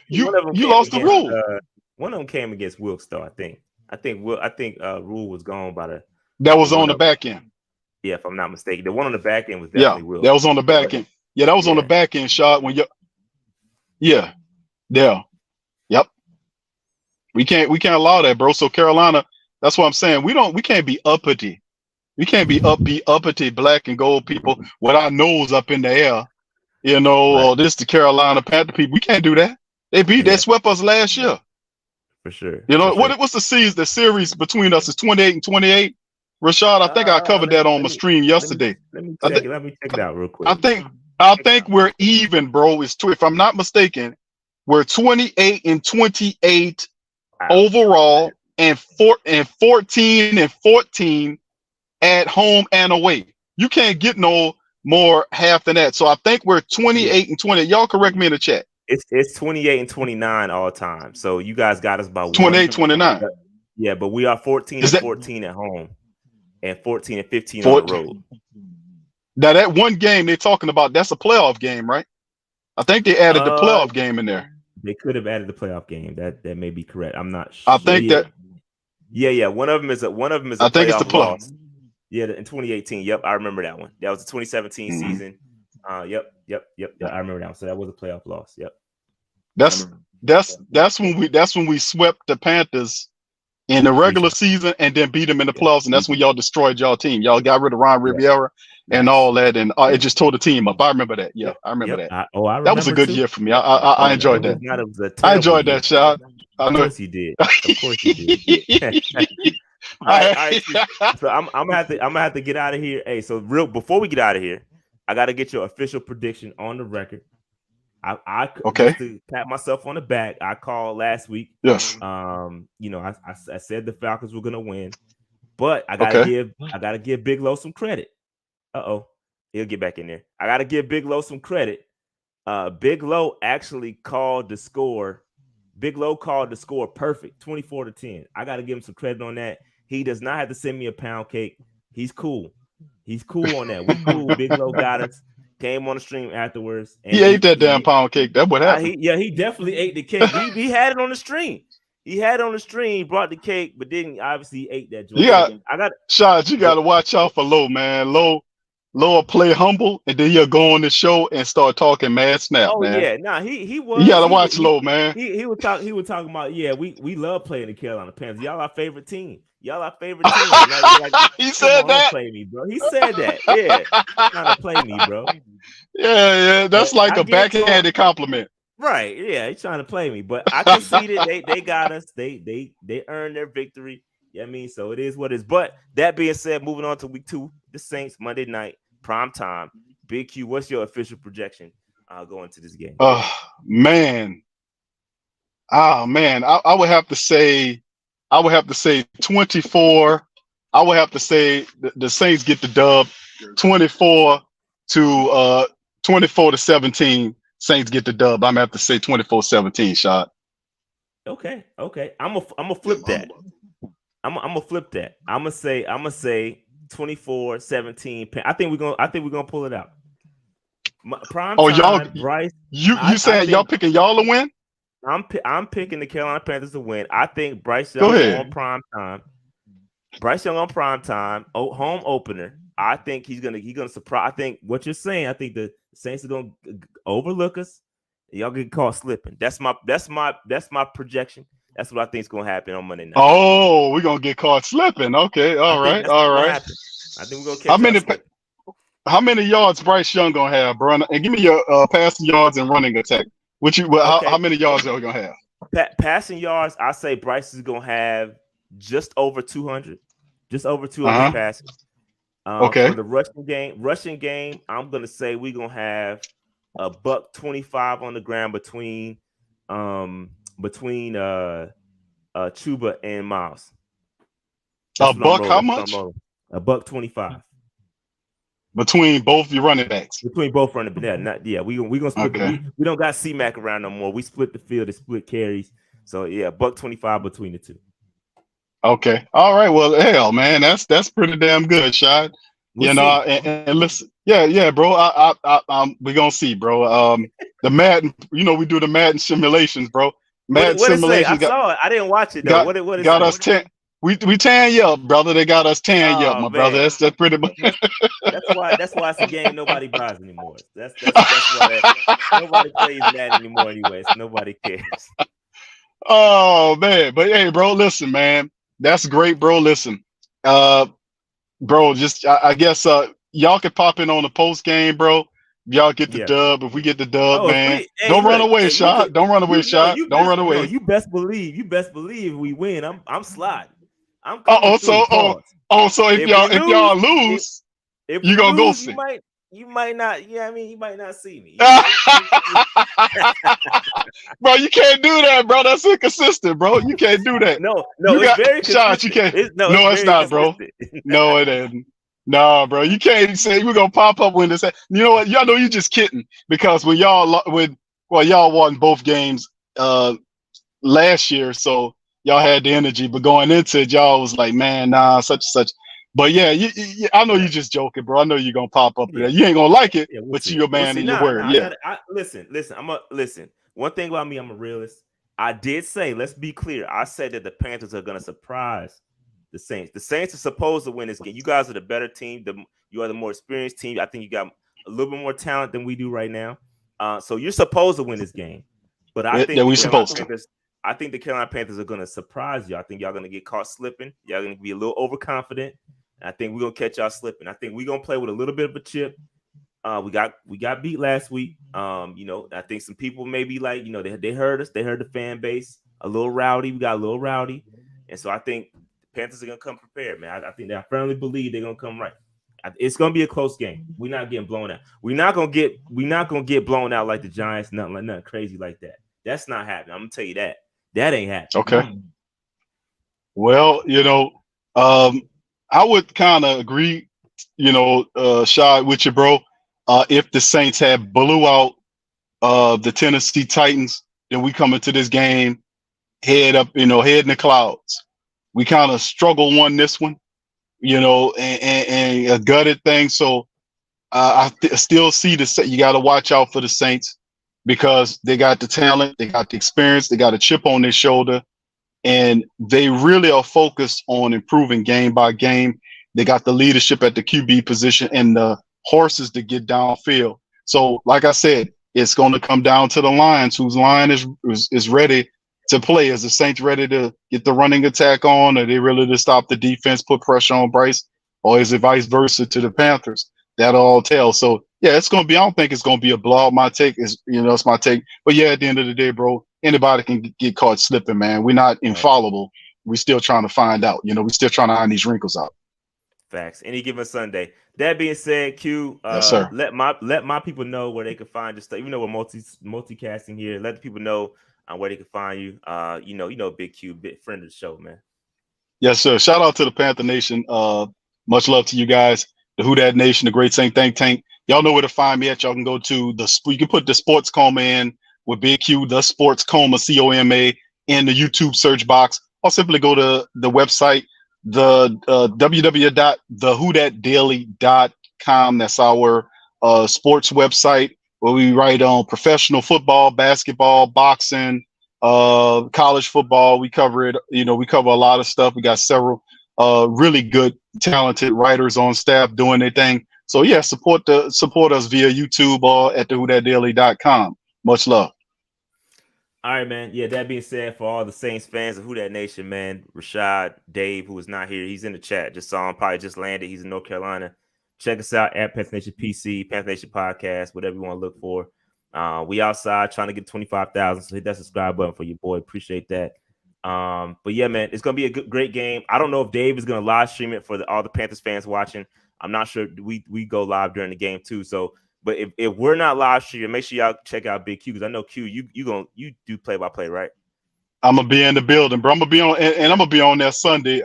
Speaker 2: You lost the Rule.
Speaker 1: One of them came against Wilkes, though. I think Rule was gone by the.
Speaker 2: That was on the back end.
Speaker 1: Yeah, if I'm not mistaken, the one on the back end was definitely Wilkes.
Speaker 2: That was on the back end. Yeah, that was on the back end shot when you. Yeah. Yeah. Yep. We can't allow that, bro. So Carolina, that's what I'm saying. We can't be uppity. We can't be uppity black and gold people with our nose up in the air. Or this the Carolina Panther people. We can't do that. They swept us last year.
Speaker 1: For sure.
Speaker 2: What's the series? The series between us is 28 and 28. Rashad, I think I covered that on my stream yesterday.
Speaker 1: Let me check it out real quick.
Speaker 2: I think we're even, bro. If I'm not mistaken, we're 28 and 28 overall, and 14 and 14 at home and away. You can't get no more half than that. So I think we're 28 and 20. Y'all correct me in the chat.
Speaker 1: It's 28 and 29 all time. So you guys got us about
Speaker 2: 28, 29.
Speaker 1: Yeah, but we are 14 and 14 at home and 14 and 15 on the road.
Speaker 2: Now that one game they're talking about, that's a playoff game, right? I think they added the playoff game in there.
Speaker 1: They could have added the playoff game. That may be correct. I'm not sure.
Speaker 2: I think that.
Speaker 1: Yeah. One of them is a
Speaker 2: I think it's the playoff loss.
Speaker 1: Yeah, in 2018. Yep, I remember that one. That was the 2017 season. Yep. I remember that one. So that was a playoff loss. Yep.
Speaker 2: That's when we swept the Panthers in the regular season and then beat them in the playoffs, and that's when y'all destroyed y'all team. Y'all got rid of Ron Rivera and all that, and it just tore the team up. I remember that. Yeah, I remember that.
Speaker 1: I remember
Speaker 2: that was a good year for me. I enjoyed that. I enjoyed that shot.
Speaker 1: Of course you did. Of course you did. All right. So I'm gonna have to get out of here. Hey, so before we get out of here, I gotta get your official prediction on the record. I
Speaker 2: okay.
Speaker 1: To pat myself on the back. I called last week.
Speaker 2: Yes.
Speaker 1: I said the Falcons were gonna win, but I gotta give Big Low some credit. He'll get back in there. I gotta give Big Low some credit. Big Low actually called the score. Big Low called the score perfect, 24-10. I gotta give him some credit on that. He does not have to send me a pound cake. He's cool. He's cool on that. We cool. Big Low got us. Came on the stream afterwards. And
Speaker 2: he ate that damn pound cake. That's what happened.
Speaker 1: He definitely ate the cake. He had it on the stream. He had it on the stream, brought the cake, but didn't obviously ate that joint.
Speaker 2: You got to watch out for Low, man. Low will play humble, and then he'll go on the show and start talking mad snap, man.
Speaker 1: Yeah. Nah, he was.
Speaker 2: You got to watch Low, man.
Speaker 1: He was talking about, we love playing the Carolina Panthers. Y'all our favorite team.
Speaker 2: He said that.
Speaker 1: Play me, bro. He said that. Yeah, trying to play me, bro.
Speaker 2: Yeah. That's like a backhanded compliment.
Speaker 1: Right. Yeah, he's trying to play me, but I conceded. They got us. They earned their victory. Yeah, I mean, so it is what it is. But that being said, moving on to week 2, the Saints Monday night prime time. Big Q, what's your official projection going to this game?
Speaker 2: Man. I would have to say 24. I would have to say the Saints get the dub. 24 to 17. Saints get the dub. I'm gonna have to say 24-17. Shot.
Speaker 1: Okay. I'm gonna flip that. I'm gonna flip that. I'm gonna say 24-17. I think we're gonna pull it out. Prime time,
Speaker 2: y'all,
Speaker 1: Bryce.
Speaker 2: You saying y'all picking y'all to win?
Speaker 1: I'm picking the Carolina Panthers to win. I think Bryce Young on prime time. Bryce Young on prime time. Home opener. I think he's gonna surprise. I think what you're saying. I think the Saints are gonna overlook us. Y'all get caught slipping. That's my projection. That's what I think is gonna happen on Monday night.
Speaker 2: Oh, we're gonna get caught slipping. Okay, all right.
Speaker 1: I think we're gonna catch
Speaker 2: how many yards Bryce Young gonna have, bro? And give me your passing yards and running attack. How many yards are we gonna have?
Speaker 1: Passing yards, I say Bryce is gonna have just over 200. Just over 200 passes.
Speaker 2: Okay.
Speaker 1: For the rushing game, I'm gonna say we're gonna have a $125 on the ground between Chuba and Miles.
Speaker 2: A buck? How much?
Speaker 1: A $125.
Speaker 2: between both your running backs.
Speaker 1: Between both running backs. We gonna split we don't got C-Mac around no more. We split the field and split carries. So yeah, $125 between the two.
Speaker 2: Okay. All right. Well, hell, man, that's pretty damn good, Shad.
Speaker 1: We'll
Speaker 2: and listen, yeah, bro. We gonna see, bro. The Madden, we do the Madden simulations, bro. Madden
Speaker 1: what
Speaker 2: simulations.
Speaker 1: I saw it. I didn't watch it though. What is
Speaker 2: got
Speaker 1: it?
Speaker 2: us 10. We tan you up, brother. They got us tan you up, my brother. That's pretty much.
Speaker 1: That's why it's a game nobody buys anymore. That's why nobody plays Madden anymore. Anyways, nobody cares.
Speaker 2: Oh man, but hey, bro, listen, man, that's great, bro. Listen, bro, just I guess y'all could pop in on the post game, bro. Y'all get the dub. If we get the dub, man, don't run away, shot. Don't run away, shot. Don't run away.
Speaker 1: No, you best believe we win. I'm sliding. I'm
Speaker 2: so if y'all lose, you gonna go see.
Speaker 1: You might not. Yeah, I mean, you might not see me.
Speaker 2: Bro, you can't do that, bro. That's inconsistent, bro. You can't do that.
Speaker 1: No, it's very
Speaker 2: shots. You can't. It's not, bro. No, it isn't. No, bro. You can't say we're gonna pop up when this. You know what? Y'all know you just kidding because when y'all won both games last year, so y'all had the energy, but going into it, y'all was like, man, nah, such and such. But yeah, I know you're just joking, bro. I know you're gonna pop up there. You ain't gonna like it, but you're a man in your word.
Speaker 1: Listen. Listen. One thing about me, I'm a realist. I did say, let's be clear. I said that the Panthers are gonna surprise the Saints. The Saints are supposed to win this game. You guys are the better team. You are the more experienced team. I think you got a little bit more talent than we do right now. So you're supposed to win this game. But I think I think the Carolina Panthers are gonna surprise you. I think y'all gonna get caught slipping. Y'all gonna be a little overconfident. I think we're gonna catch y'all slipping. I think we're gonna play with a little bit of a chip. We got beat last week. I think some people may be like, they heard us, they heard the fan base a little rowdy. We got a little rowdy, and so I think the Panthers are gonna come prepared, man. I firmly believe they're gonna come right. It's gonna be a close game. We're not getting blown out. We're not gonna get blown out like the Giants. Nothing crazy like that. That's not happening. I'm gonna tell you that. That ain't happening.
Speaker 2: Okay. Well, I would kind of agree, Shad, with you, bro. If the Saints had blew out the Tennessee Titans, then we come into this game head up, head in the clouds. We kind of won this one, and a gutted thing. So I still see you got to watch out for the Saints because they got the talent, they got the experience, they got a chip on their shoulder. And they really are focused on improving game by game. They got the leadership at the QB position and the horses to get downfield. So, like I said, it's going to come down to the Lions, whose line is ready to play. Is the Saints ready to get the running attack on? Are they ready to stop the defense, put pressure on Bryce? Or is it vice versa to the Panthers? That'll all tell. So, yeah, it's going to be – I don't think it's going to be a blowout. My take is, it's my take. But, yeah, at the end of the day, bro, anybody can get caught slipping, man. We're not infallible. We're still trying to find out. We're still trying to iron these wrinkles out.
Speaker 1: Facts. Any given Sunday. That being said, Q,
Speaker 2: yes, sir.
Speaker 1: Let my people know where they can find your stuff. Even though we're multicasting here, let the people know where they can find you. Big Q, big friend of the show, man.
Speaker 2: Yes, sir. Shout out to the Panther Nation. Much love to you guys. The Who Dat Nation, the Great Saint Think Tank. Y'all know where to find me at. Y'all can go to you can put the Sports Coma in with Big Q, the Sports Coma, COMA, in the YouTube search box, or simply go to the website, the www.thewhodatdaily.com. That's our sports website where we write on professional football, basketball, boxing, college football. We cover it. We cover a lot of stuff. We got several really good, talented writers on staff doing their thing. So yeah, support us via YouTube or at thewhodatdaily.com. Much love.
Speaker 1: All right, man. Yeah, that being said, for all the Saints fans of Who Dat Nation, man, Rashad, Dave, who is not here, he's in the chat. Just saw him, probably just landed. He's in North Carolina. Check us out at Panther Nation PC, Panther Nation Podcast, whatever you want to look for. We outside trying to get 25,000, so hit that subscribe button for your boy. Appreciate that. But yeah, man, it's gonna be a great game. I don't know if Dave is gonna live stream it for all the Panthers fans watching. I'm not sure. We go live during the game too. So, but if we're not live streaming, make sure y'all check out Big Q because I know Q, you do play by play, right?
Speaker 2: I'm gonna be in the building, bro. I'm gonna be on, and I'm gonna be on that Sunday.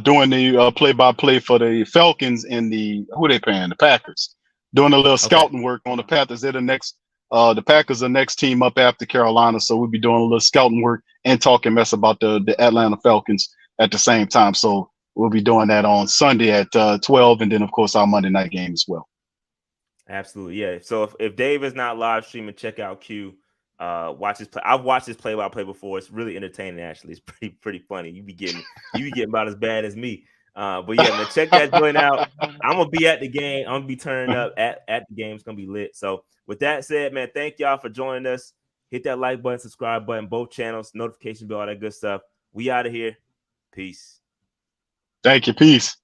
Speaker 2: doing the play-by-play for the Falcons and who they paying? The Packers. Doing a little scouting work on the Panthers. They're the Packers are the next team up after Carolina, so we'll be doing a little scouting work and talking mess about the Atlanta Falcons at the same time. So we'll be doing that on Sunday at 12, and then of course our Monday night game as well.
Speaker 1: Absolutely, yeah. So if Dave is not live streaming, check out Q. Watch his play. I've watched his play-by-play before. It's really entertaining. Actually, it's pretty funny. You be getting about as bad as me. But yeah, man, check that joint out. I'm gonna be at the game. I'm gonna be turned up at the game. It's gonna be lit. So with that said, man, thank y'all for joining us. Hit that like button, subscribe button, both channels, notification bell, all that good stuff. We out of here. Peace.
Speaker 2: Thank you. Peace.